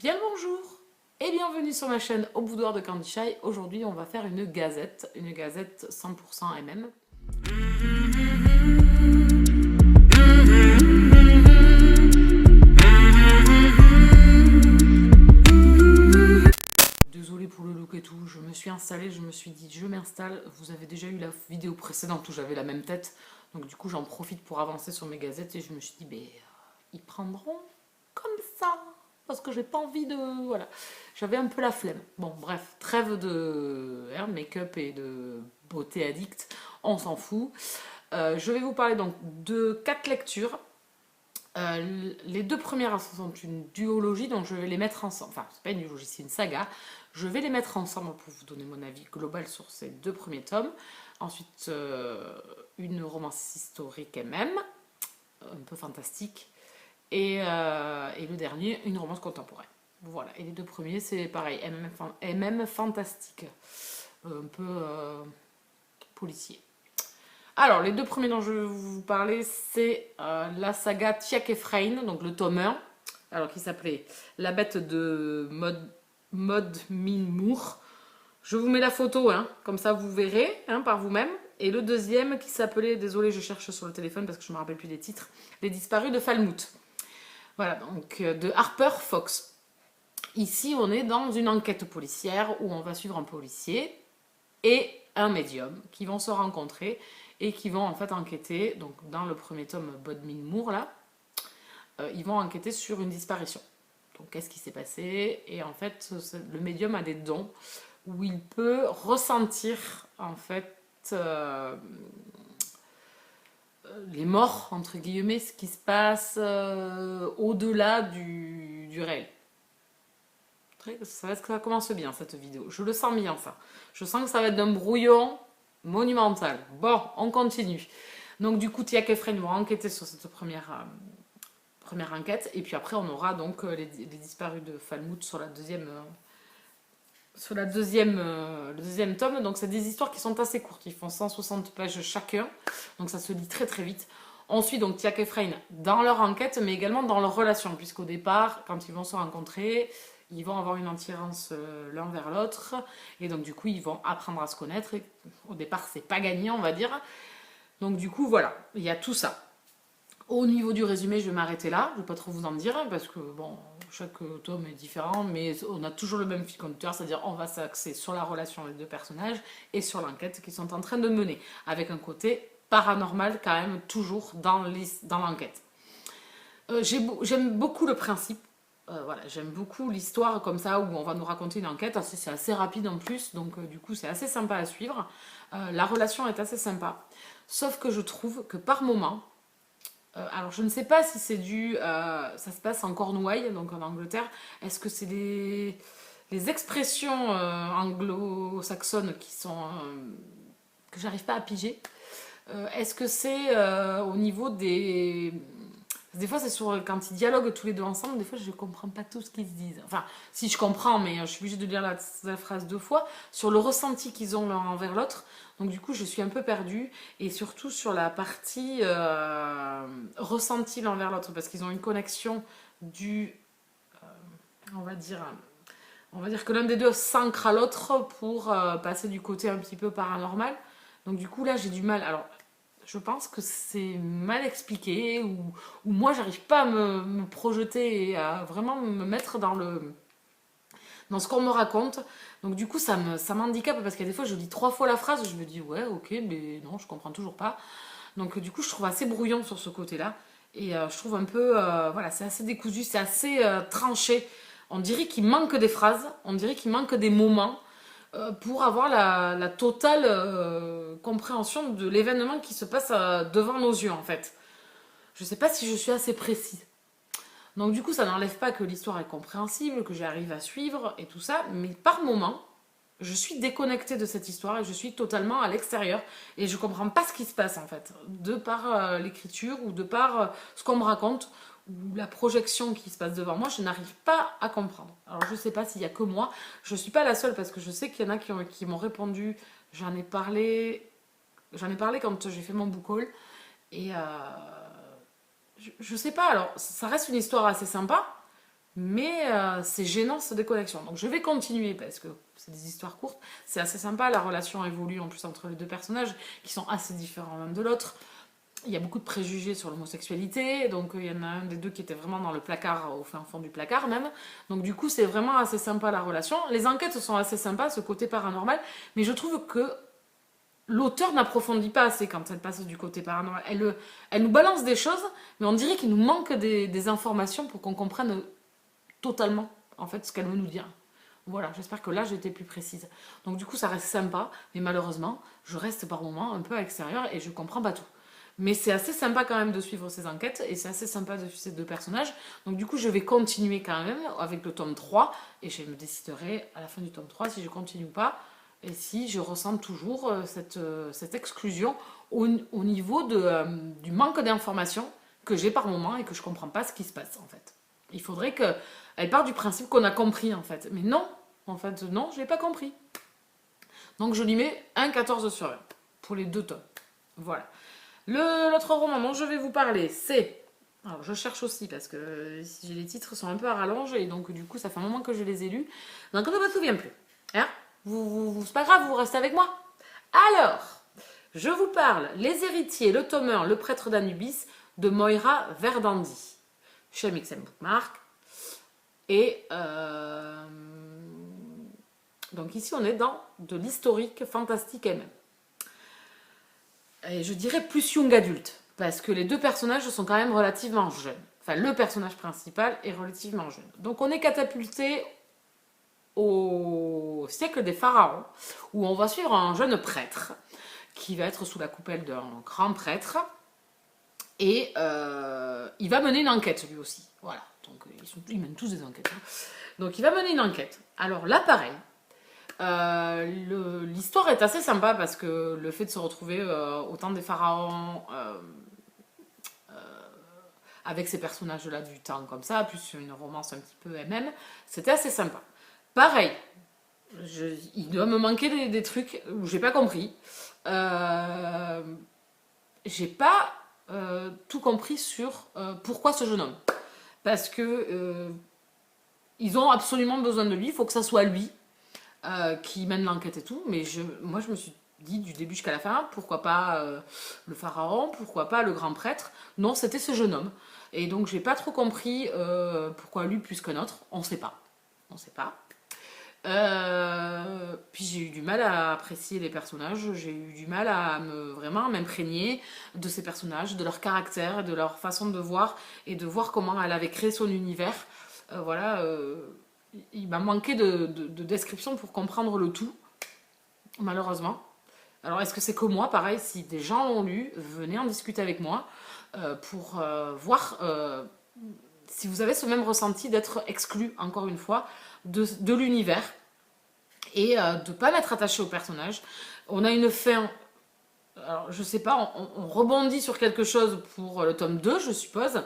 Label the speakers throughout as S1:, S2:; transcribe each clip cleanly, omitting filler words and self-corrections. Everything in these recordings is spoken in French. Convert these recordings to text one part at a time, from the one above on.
S1: Bien le bonjour et bienvenue sur ma chaîne Au Boudoir de Candy Shy. Aujourd'hui on va faire une gazette 100% MM. Désolée pour le look et tout, je me suis installée, je me suis dit je m'installe. Vous avez déjà eu la vidéo précédente où j'avais la même tête, donc du coup j'en profite pour avancer sur mes gazettes et je me suis dit ils prendront comme ça parce que j'ai pas envie de... Voilà, j'avais un peu la flemme. Bon bref, trêve de make-up et de beauté addict, on s'en fout. Je vais vous parler donc de 4 lectures. Les deux premières sont une duologie, donc je vais les mettre ensemble. Enfin, c'est pas une duologie, c'est une saga. Je vais les mettre ensemble pour vous donner mon avis global sur ces deux premiers tomes. Ensuite, une romance historique MM, un peu fantastique. Et le dernier, une romance contemporaine. Voilà, et les deux premiers, c'est pareil, MM fantastique. Un peu policier. Alors, les deux premiers dont je vais vous parler, c'est la saga Tiak Efrain, donc le tome 1, alors qui s'appelait La bête de Maud Min Moore. Je vous mets la photo, hein, comme ça vous verrez hein, par vous-même. Et le deuxième qui s'appelait, désolé je cherche sur le téléphone parce que je ne me rappelle plus des titres, Les disparus de Falmouth. Voilà, donc de Harper Fox. Ici, on est dans une enquête policière où on va suivre un policier et un médium qui vont se rencontrer et qui vont en fait enquêter. Donc, dans le premier tome, Bodmin Moore, là, ils vont enquêter sur une disparition. Donc, qu'est-ce qui s'est passé? Et en fait, le médium a des dons où il peut ressentir en fait les morts, entre guillemets, ce qui se passe au-delà du réel. Ça commence bien cette vidéo. Je le sens bien ça. Je sens que ça va être d'un brouillon monumental. Bon, on continue. Donc du coup, Tiak et Efrain vont enquêter sur cette première enquête. Et puis après, on aura donc les disparus de Falmouth sur le deuxième tome. Donc c'est des histoires qui sont assez courtes. Ils font 160 pages chacun. Donc ça se lit très très vite. On suit donc Tiak et Efrain dans leur enquête, mais également dans leur relation. Puisqu'au départ, quand ils vont se rencontrer, ils vont avoir une attirance l'un vers l'autre. Et donc du coup, ils vont apprendre à se connaître. Et au départ, c'est pas gagné, on va dire. Donc du coup, voilà, il y a tout ça. Au niveau du résumé, je vais m'arrêter là. Je ne vais pas trop vous en dire, parce que bon, chaque tome est différent, mais on a toujours le même fil conducteur, c'est-à-dire on va s'axer sur la relation des deux personnages et sur l'enquête qu'ils sont en train de mener, avec un côté paranormal quand même toujours dans l'enquête. J'aime beaucoup le principe. Voilà, j'aime beaucoup l'histoire comme ça où on va nous raconter une enquête. C'est assez rapide en plus, donc du coup c'est assez sympa à suivre. La relation est assez sympa. Sauf que je trouve que par moment, alors je ne sais pas si c'est dû, ça se passe en Cornouailles, donc en Angleterre. Est-ce que c'est les expressions anglo-saxonnes qui sont que j'arrive pas à piger? Est-ce que c'est au niveau des fois, c'est sur quand ils dialoguent tous les deux ensemble, des fois je comprends pas tout ce qu'ils se disent. Enfin, si je comprends, mais je suis obligée de lire la phrase deux fois, sur le ressenti qu'ils ont l'un envers l'autre. Donc du coup, je suis un peu perdue, et surtout sur la partie ressenti l'un envers l'autre, parce qu'ils ont une connexion on va dire, que l'un des deux s'ancre à l'autre pour passer du côté un petit peu paranormal. Donc du coup, là, j'ai du mal. Alors, je pense que c'est mal expliqué ou moi j'arrive pas à me projeter et à vraiment me mettre dans ce qu'on me raconte. Donc du coup ça m'handicape parce qu'il y a des fois je lis 3 fois la phrase, je me dis ouais ok mais non je comprends toujours pas. Donc du coup je trouve assez brouillon sur ce côté-là et je trouve un peu voilà c'est assez décousu, c'est assez tranché. On dirait qu'il manque des phrases, on dirait qu'il manque des moments pour avoir la totale compréhension de l'événement qui se passe devant nos yeux en fait. Je sais pas si je suis assez précise. Donc du coup ça n'enlève pas que l'histoire est compréhensible, que j'arrive à suivre et tout ça, mais par moment je suis déconnectée de cette histoire et je suis totalement à l'extérieur et je comprends pas ce qui se passe en fait, de par l'écriture ou de par ce qu'on me raconte ou la projection qui se passe devant moi, je n'arrive pas à comprendre. Alors je sais pas s'il y a que moi, je suis pas la seule parce que je sais qu'il y en a qui m'ont répondu, j'en ai parlé quand j'ai fait mon book haul et je sais pas, alors ça reste une histoire assez sympa, Mais c'est gênant cette déconnexion. Donc je vais continuer parce que c'est des histoires courtes. C'est assez sympa, la relation évolue en plus entre les deux personnages qui sont assez différents l'un de l'autre. Il y a beaucoup de préjugés sur l'homosexualité, donc il y en a un des deux qui était vraiment dans le placard, au fin fond du placard même. Donc du coup c'est vraiment assez sympa la relation. Les enquêtes sont assez sympas, ce côté paranormal, mais je trouve que l'auteur n'approfondit pas assez quand elle passe du côté paranormal. Elle nous balance des choses, mais on dirait qu'il nous manque des informations pour qu'on comprenne totalement en fait ce qu'elle veut nous dire. Voilà, j'espère que là j'ai été plus précise. Donc du coup ça reste sympa, mais malheureusement je reste par moments un peu à l'extérieur et je comprends pas tout. Mais c'est assez sympa quand même de suivre ces enquêtes et c'est assez sympa de suivre ces deux personnages. Donc du coup je vais continuer quand même avec le tome 3 et je me déciderai à la fin du tome 3 si je continue ou pas et si je ressens toujours cette exclusion au niveau du manque d'informations que j'ai par moment et que je comprends pas ce qui se passe en fait. Il faudrait qu'elle parte du principe qu'on a compris en fait. Mais non, en fait non, je n'ai pas compris. Donc je lui mets un 14 sur 20 pour les deux tomes. Voilà. L'autre roman dont je vais vous parler, c'est... Alors je cherche aussi parce que les titres sont un peu à rallonge et donc du coup ça fait un moment que je les ai lus. Donc je ne me souviens plus. Hein, c'est pas grave, vous restez avec moi. Alors, je vous parle Les Héritiers, le tome 1, Le Prêtre d'Anubis de Moira Verdandi chez Mixem Bookmark. Et donc ici on est dans de l'historique fantastique elle-même. Et je dirais plus young adulte, parce que les deux personnages sont quand même relativement jeunes. Enfin, le personnage principal est relativement jeune. Donc on est catapulté au siècle des pharaons, où on va suivre un jeune prêtre, qui va être sous la coupelle d'un grand prêtre, et il va mener une enquête lui aussi. Voilà, donc ils mènent tous des enquêtes. Hein. Donc il va mener une enquête. Alors là, pareil, l'histoire est assez sympa parce que le fait de se retrouver au temps des pharaons avec ces personnages-là du temps comme ça, plus une romance un petit peu MM, c'était assez sympa. Pareil, il doit me manquer des trucs où j'ai pas compris. J'ai pas tout compris sur pourquoi ce jeune homme. Parce que ils ont absolument besoin de lui, il faut que ça soit lui. Qui mène l'enquête et tout, mais moi je me suis dit du début jusqu'à la fin, pourquoi pas le pharaon, pourquoi pas le grand prêtre. Non, c'était ce jeune homme. Et donc j'ai pas trop compris pourquoi lui plus qu'un autre, on sait pas. On sait pas. Puis j'ai eu du mal à apprécier les personnages, j'ai eu du mal à vraiment m'imprégner de ces personnages, de leur caractère, de leur façon de voir et de voir comment elle avait créé son univers. Voilà, il m'a manqué de description pour comprendre le tout, malheureusement. Alors, est-ce que c'est que moi, pareil, si des gens l'ont lu, venez en discuter avec moi pour voir si vous avez ce même ressenti d'être exclu, encore une fois, de l'univers et de ne pas m'être attaché au personnage. On a une fin, alors je sais pas, on rebondit sur quelque chose pour le tome 2, je suppose.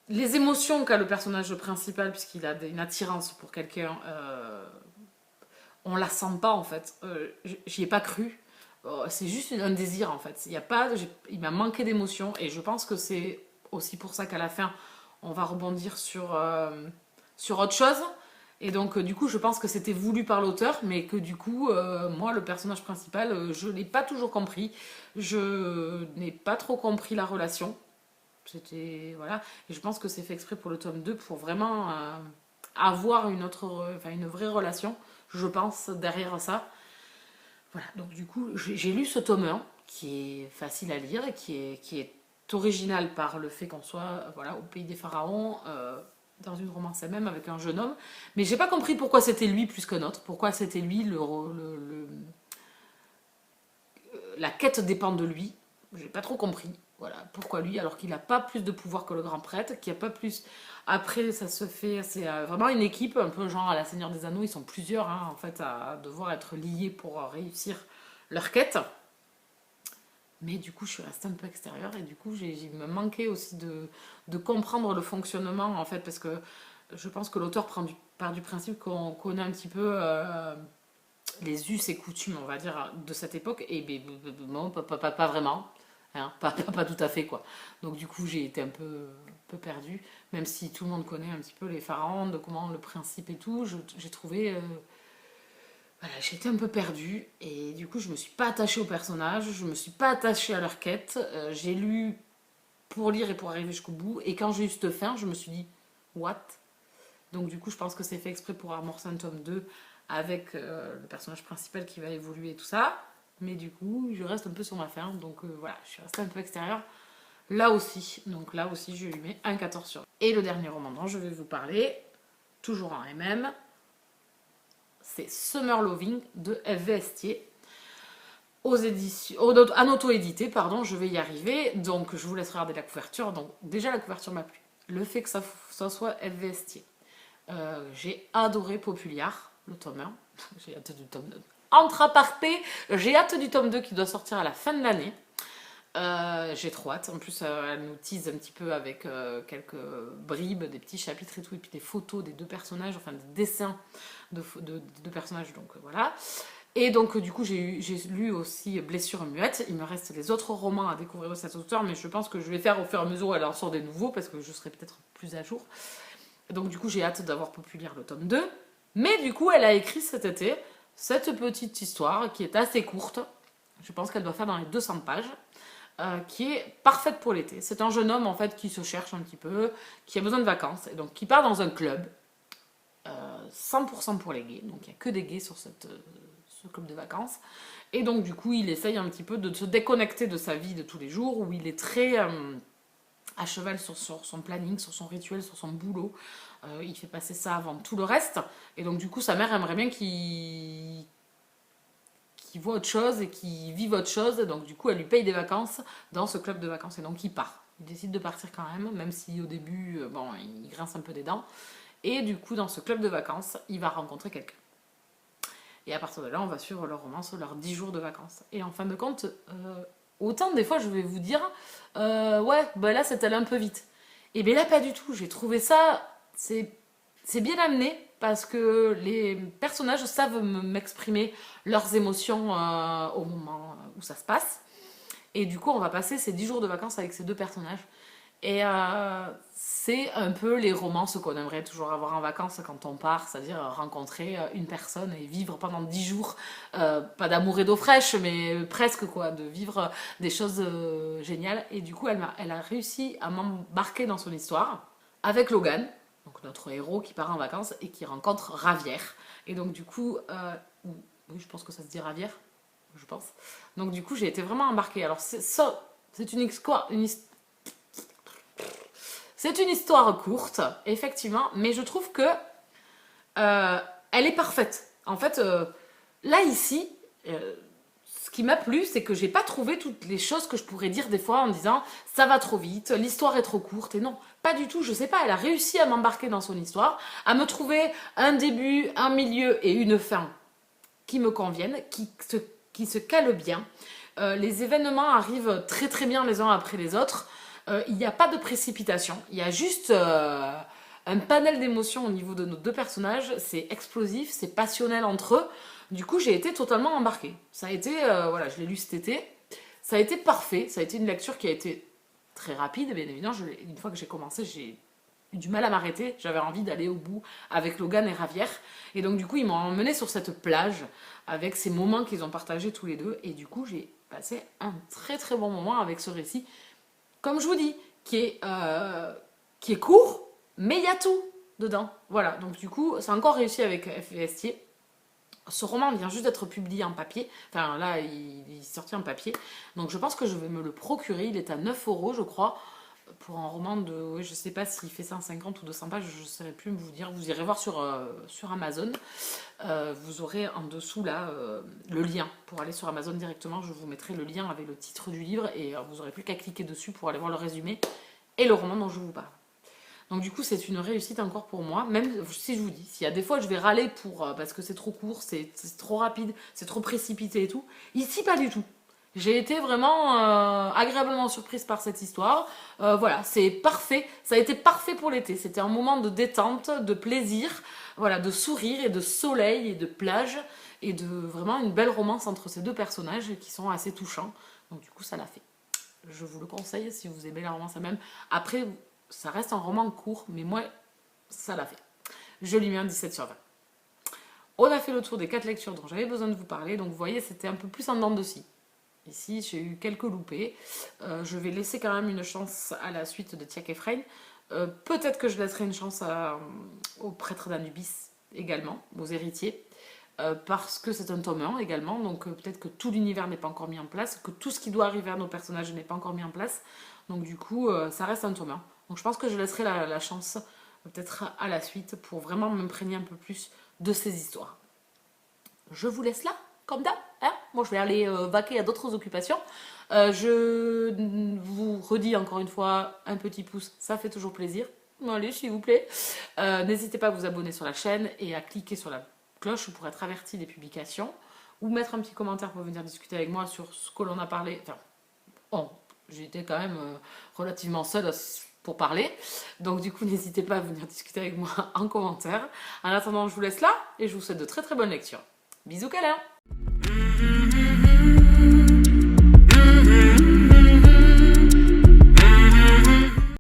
S1: Les émotions qu'a le personnage principal, puisqu'il a une attirance pour quelqu'un, on la sent pas en fait. J'y ai pas cru. C'est juste un désir en fait. Il m'a manqué d'émotion et je pense que c'est aussi pour ça qu'à la fin, on va rebondir sur autre chose. Et donc, du coup, je pense que c'était voulu par l'auteur, mais que du coup, moi, le personnage principal, je l'ai pas toujours compris. Je n'ai pas trop compris la relation. C'était. Voilà. Et je pense que c'est fait exprès pour le tome 2 pour vraiment avoir une vraie relation, je pense, derrière ça. Voilà. Donc, du coup, j'ai lu ce tome 1 qui est facile à lire et qui est original par le fait qu'on soit voilà, au pays des pharaons, dans une romance elle-même avec un jeune homme. Mais j'ai pas compris pourquoi c'était lui plus qu'un autre, pourquoi c'était lui, la quête dépend de lui. J'ai pas trop compris. Voilà, pourquoi lui, alors qu'il n'a pas plus de pouvoir que le grand prêtre, qu'il n'y a pas plus. Après, ça se fait, c'est vraiment une équipe, un peu genre à la Seigneur des Anneaux, ils sont plusieurs hein, en fait à devoir être liés pour réussir leur quête. Mais du coup, je suis restée un peu extérieure et du coup, il me manquait aussi de comprendre le fonctionnement en fait, parce que je pense que l'auteur part du principe qu'on connaît un petit peu les us et coutumes, on va dire, de cette époque, et non, pas vraiment, hein, pas tout à fait quoi. Donc du coup, j'ai été un peu peu perdue, même si tout le monde connaît un petit peu les pharaons, de comment le principe et tout, j'ai trouvé... voilà, j'étais un peu perdue, et du coup je me suis pas attachée aux personnages, je me suis pas attachée à leur quête, j'ai lu pour lire et pour arriver jusqu'au bout, et quand j'ai eu cette fin, je me suis dit, what? Donc du coup je pense que c'est fait exprès pour amorcer un tome 2 avec le personnage principal qui va évoluer et tout ça, mais du coup je reste un peu sur ma fin, donc voilà, je suis restée un peu extérieure. Là aussi, donc là aussi je lui mets un 14 sur 20. Et le dernier roman dont je vais vous parler, toujours en MM, c'est Summer Loving de F.V. Estier. Aux éditions, en auto-édité, pardon, je vais y arriver. Donc je vous laisse regarder la couverture. Donc déjà la couverture m'a plu. Le fait que ça soit F.V. Estier. J'ai adoré Populiar, le tome 1. J'ai hâte du tome 2. Entre aparté, j'ai hâte du tome 2 qui doit sortir à la fin de l'année. J'ai trop hâte. En plus, elle nous tease un petit peu avec quelques bribes, des petits chapitres et tout, et puis des photos des deux personnages, enfin des dessins de deux personnages. Donc voilà. Et donc, du coup, j'ai lu aussi Blessure muette. Il me reste les autres romans à découvrir de cet auteur, mais je pense que je vais faire au fur et à mesure où elle en sort des nouveaux, parce que je serai peut-être plus à jour. Donc, du coup, j'ai hâte d'avoir Populaire le tome 2. Mais du coup, elle a écrit cet été cette petite histoire qui est assez courte. Je pense qu'elle doit faire dans les 200 pages. Qui est parfaite pour l'été. C'est un jeune homme en fait qui se cherche un petit peu, qui a besoin de vacances, et donc qui part dans un club, 100% pour les gays, donc il n'y a que des gays sur ce club de vacances, et donc du coup il essaye un petit peu de se déconnecter de sa vie de tous les jours, où il est très à cheval sur son planning, sur son rituel, sur son boulot, il fait passer ça avant tout le reste, et donc du coup sa mère aimerait bien qu'il voit autre chose et qui vit autre chose. Donc du coup, elle lui paye des vacances dans ce club de vacances. Et donc il part. Il décide de partir quand même si au début, bon, il grince un peu des dents. Et du coup, dans ce club de vacances, il va rencontrer quelqu'un. Et à partir de là, on va suivre leur romance, leurs 10 jours de vacances. Et en fin de compte, autant des fois, je vais vous dire, ouais, bah là, c'est allé un peu vite. Et bien là, pas du tout. J'ai trouvé ça, c'est bien amené, parce que les personnages savent m'exprimer leurs émotions au moment où ça se passe. Et du coup, on va passer ces 10 jours de vacances avec ces deux personnages. Et c'est un peu les romances qu'on aimerait toujours avoir en vacances quand on part, c'est-à-dire rencontrer une personne et vivre pendant 10 jours, pas d'amour et d'eau fraîche, mais presque quoi, de vivre des choses géniales. Et du coup, elle a réussi à m'embarquer dans son histoire avec Logan, donc notre héros qui part en vacances et qui rencontre Ravière. Et donc du coup, oui, je pense que ça se dit Ravière, je pense. Donc du coup, j'ai été vraiment embarquée. Alors c'est une histoire, c'est une histoire courte, effectivement, mais je trouve que elle est parfaite. En fait, là ici, ce qui m'a plu, c'est que j'ai pas trouvé toutes les choses que je pourrais dire des fois en disant ça va trop vite, l'histoire est trop courte. Et non, pas du tout. Je sais pas, elle a réussi à m'embarquer dans son histoire, à me trouver un début, un milieu et une fin qui me conviennent, qui se calent bien. Les événements arrivent très très bien les uns après les autres. Il n'y a pas de précipitation. Il y a juste un panel d'émotions au niveau de nos deux personnages. C'est explosif, c'est passionnel entre eux. Du coup, j'ai été totalement embarquée. Ça a été, voilà, je l'ai lu cet été. Ça a été parfait. Ça a été une lecture qui a été très rapide, bien évidemment. Une fois que j'ai commencé, j'ai eu du mal à m'arrêter. J'avais envie d'aller au bout avec Logan et Ravière. Et donc, du coup, ils m'ont emmené sur cette plage avec ces moments qu'ils ont partagés tous les deux. Et du coup, j'ai passé un très très bon moment avec ce récit. Comme je vous dis, qui est court, mais il y a tout dedans. Voilà, donc du coup, c'est encore réussi avec F.V. Estier. Ce roman vient juste d'être publié en papier. Enfin, là, il est sorti en papier. Donc, je pense que je vais me le procurer. Il est à 9 €, je crois. Pour un roman de... Oui, je sais pas s'il fait 150 ou 200 pages. Je ne saurais plus vous dire. Vous irez voir sur Amazon. Vous aurez en dessous, là, le lien. Pour aller sur Amazon directement, je vous mettrai le lien avec le titre du livre. Et vous n'aurez plus qu'à cliquer dessus pour aller voir le résumé et le roman dont je vous parle. Donc du coup, c'est une réussite encore pour moi, même si je vous dis, s'il y a des fois je vais râler parce que c'est trop court, c'est trop rapide, c'est trop précipité et tout, ici pas du tout. J'ai été vraiment agréablement surprise par cette histoire. Voilà, c'est parfait, ça a été parfait pour l'été. C'était un moment de détente, de plaisir, voilà, de sourire et de soleil et de plage et de vraiment une belle romance entre ces deux personnages qui sont assez touchants. Donc du coup, ça l'a fait. Je vous le conseille si vous aimez la romance elle-même. Après, Ça reste un roman court, mais moi, ça l'a fait. Je lui mets un 17 sur 20. On a fait le tour des 4 lectures dont j'avais besoin de vous parler. Donc vous voyez, c'était un peu plus en dents de scie. Ici, j'ai eu quelques loupés. Je vais laisser quand même une chance à la suite de Tiak Efrain. Peut-être que je laisserai une chance aux prêtres d'Anubis également, aux héritiers. Parce que c'est un tome 1 également, donc peut-être que tout l'univers n'est pas encore mis en place, que tout ce qui doit arriver à nos personnages n'est pas encore mis en place. Donc du coup, ça reste un tome 1. Donc je pense que je laisserai la chance peut-être à la suite pour vraiment m'imprégner un peu plus de ces histoires. Je vous laisse là, comme d'hab. Hein, moi, je vais aller vaquer à d'autres occupations. Je vous redis encore une fois, un petit pouce, ça fait toujours plaisir. Allez, s'il vous plaît. N'hésitez pas à vous abonner sur la chaîne et à cliquer sur la cloche pour être averti des publications. Ou mettre un petit commentaire pour venir discuter avec moi sur ce que l'on a parlé. Enfin, bon, j'ai été quand même relativement seule pour parler. Donc du coup, n'hésitez pas à venir discuter avec moi en commentaire. En attendant, je vous laisse là et je vous souhaite de très très bonnes lectures. Bisous câlins!